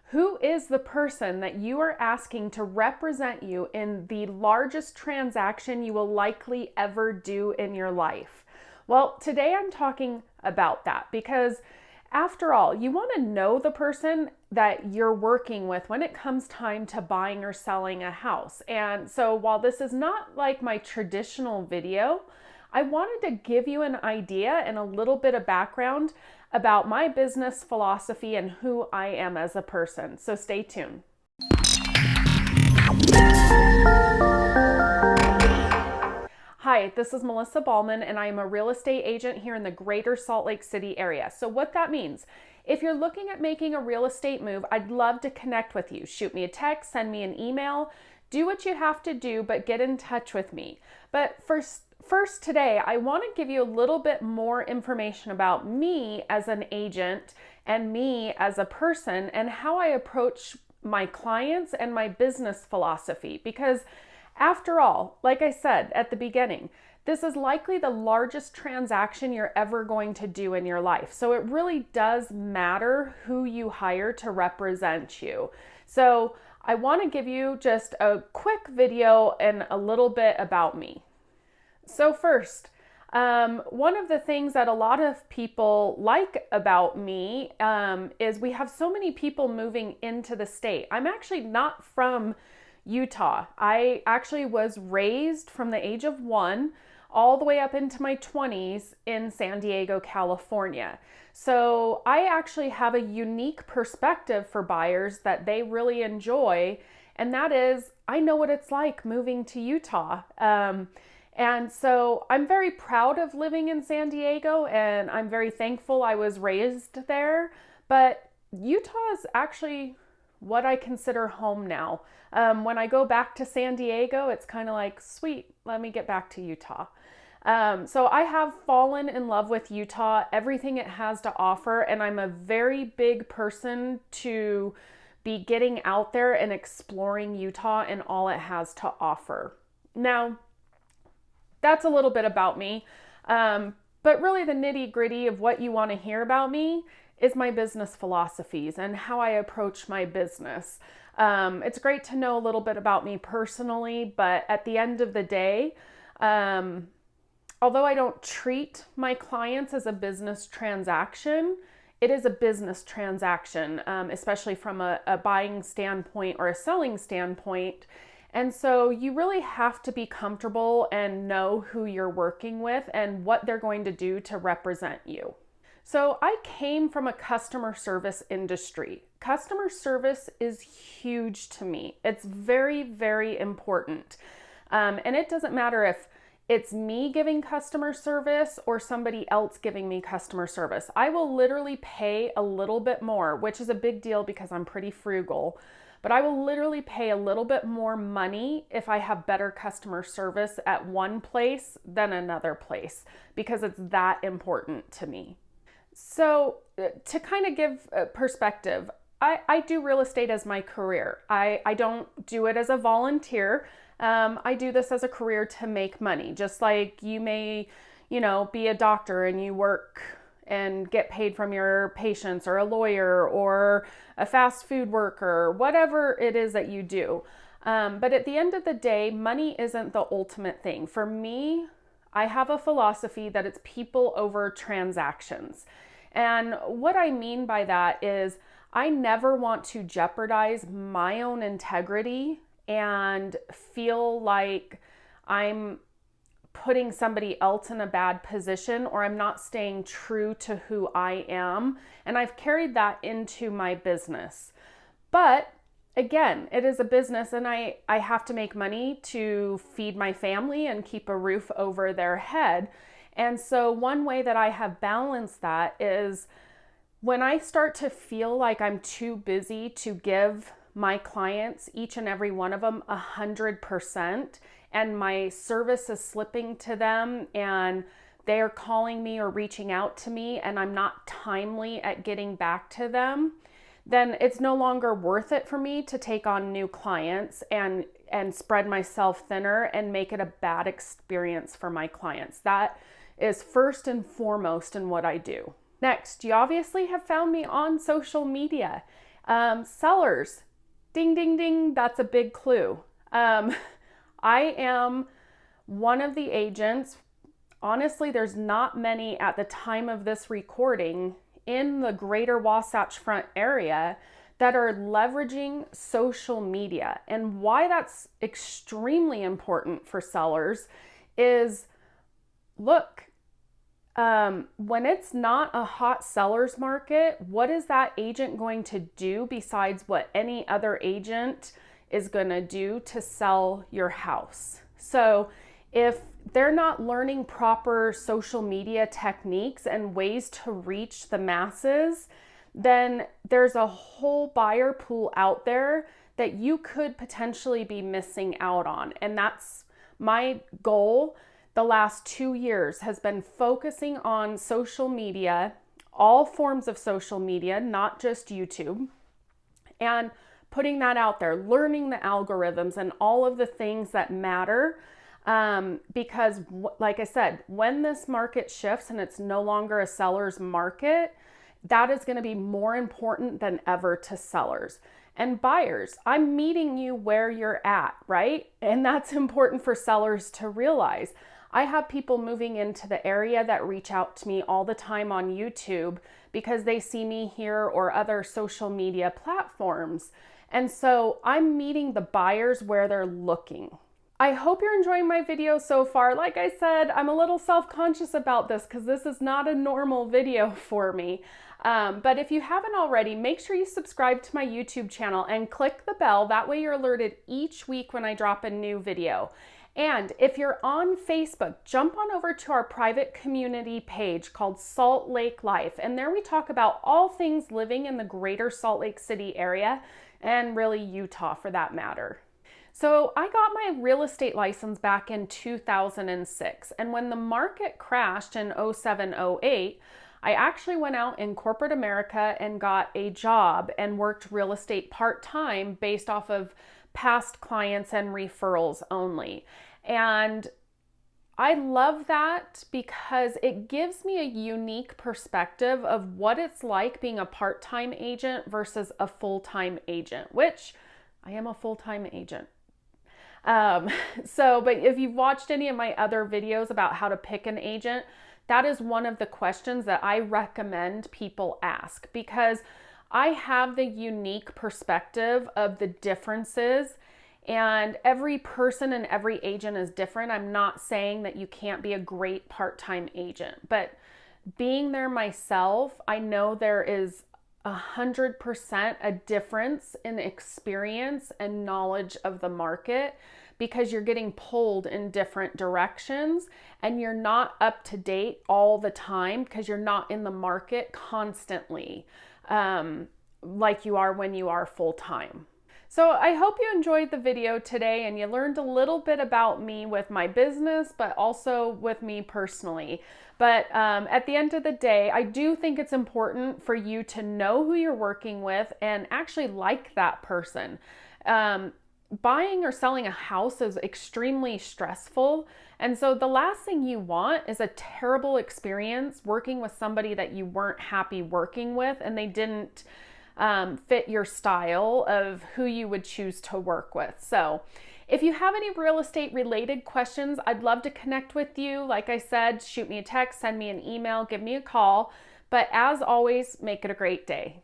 Who is the person that you are asking to represent you in the largest transaction you will likely ever do in your life? Well, today I'm talking about that because after all, you want to know the person that you're working with when it comes time to buying or selling a house. And so while this is not like my traditional video, I wanted to give you an idea and a little bit of background about my business philosophy and who I am as a person. So stay tuned. Hi, this is Melissa Ballman, and I am a real estate agent here in the greater Salt Lake City area. So what that means, if you're looking at making a real estate move, I'd love to connect with you. Shoot me a text, send me an email, do what you have to do, but get in touch with me. But First today, I want to give you a little bit more information about me as an agent and me as a person and how I approach my clients and my business philosophy. Because after all, like I said at the beginning, this is likely the largest transaction you're ever going to do in your life. So it really does matter who you hire to represent you. So I want to give you just a quick video and a little bit about me. So first, one of the things that a lot of people like about me is we have so many people moving into the state. I'm actually not from Utah. I actually was raised from the age of 1 all the way up into my 20s in San Diego, California. So I actually have a unique perspective for buyers that they really enjoy, and that is I know what it's like moving to Utah. And so I'm very proud of living in San Diego, and I'm very thankful I was raised there. But Utah is actually what I consider home now. When I go back to San Diego, it's kind of like, sweet, let me get back to Utah. So I have fallen in love with Utah, everything it has to offer, and I'm a very big person to be getting out there and exploring Utah and all it has to offer. Now, that's a little bit about me, but really the nitty gritty of what you want to hear about me is my business philosophies and how I approach my business. It's great to know a little bit about me personally, but at the end of the day, although I don't treat my clients as a business transaction, it is a business transaction, especially from a buying standpoint or a selling standpoint. And so you really have to be comfortable and know who you're working with and what they're going to do to represent you. So I came from a customer service industry. Customer service is huge to me. It's very, very important. And it doesn't matter if it's me giving customer service or somebody else giving me customer service. I will literally pay a little bit more, which is a big deal because I'm pretty frugal. But I will literally pay a little bit more money if I have better customer service at one place than another place because it's that important to me. So to kind of give perspective, I do real estate as my career. I don't do it as a volunteer. I do this as a career to make money, just like you may, be a doctor and you work and get paid from your patients, or a lawyer or a fast food worker, whatever it is that you do. But at the end of the day, money isn't the ultimate thing. For me, I have a philosophy that it's people over transactions. And what I mean by that is I never want to jeopardize my own integrity and feel like I'm putting somebody else in a bad position or I'm not staying true to who I am. And I've carried that into my business. But again, it is a business and I have to make money to feed my family and keep a roof over their head. And so one way that I have balanced that is when I start to feel like I'm too busy to give my clients, each and every one of them, 100%, and my service is slipping to them and they're calling me or reaching out to me and I'm not timely at getting back to them, then it's no longer worth it for me to take on new clients and spread myself thinner and make it a bad experience for my clients. That is first and foremost in what I do. Next, you obviously have found me on social media. Sellers, ding, ding, ding, that's a big clue. I am one of the agents. Honestly, there's not many at the time of this recording in the greater Wasatch Front area that are leveraging social media. And why that's extremely important for sellers is, look, when it's not a hot seller's market, what is that agent going to do besides what any other agent is going to do to sell your house? So if they're not learning proper social media techniques and ways to reach the masses, then there's a whole buyer pool out there that you could potentially be missing out on. And that's my goal the last 2 years, has been focusing on social media, all forms of social media, not just YouTube, and putting that out there, learning the algorithms and all of the things that matter. Because like I said, when this market shifts and it's no longer a seller's market, that is going to be more important than ever to sellers. And buyers, I'm meeting you where you're at, right? And that's important for sellers to realize. I have people moving into the area that reach out to me all the time on YouTube because they see me here or other social media platforms. And so I'm meeting the buyers where they're looking. I hope you're enjoying my video so far. Like I said, I'm a little self-conscious about this because this is not a normal video for me. But if you haven't already, make sure you subscribe to my YouTube channel and click the bell. That way you're alerted each week when I drop a new video. And if you're on Facebook, jump on over to our private community page called Salt Lake Life. And there we talk about all things living in the greater Salt Lake City area and really Utah for that matter. So I got my real estate license back in 2006. And when the market crashed in 07, 08, I actually went out in corporate America and got a job and worked real estate part-time based off of past clients and referrals only. And I love that because it gives me a unique perspective of what it's like being a part-time agent versus a full-time agent, which I am a full-time agent. But if you've watched any of my other videos about how to pick an agent, that is one of the questions that I recommend people ask because I have the unique perspective of the differences, and every person and every agent is different. I'm not saying that you can't be a great part-time agent, but being there myself, I know there is 100% a difference in experience and knowledge of the market because you're getting pulled in different directions and you're not up to date all the time because you're not in the market constantly like you are when you are full-time. So I hope you enjoyed the video today and you learned a little bit about me with my business, but also with me personally. But at the end of the day, I do think it's important for you to know who you're working with and actually like that person. Buying or selling a house is extremely stressful. And so the last thing you want is a terrible experience working with somebody that you weren't happy working with and they didn't fit your style of who you would choose to work with. So if you have any real estate related questions, I'd love to connect with you. Like I said, shoot me a text, send me an email, give me a call. But as always, make it a great day.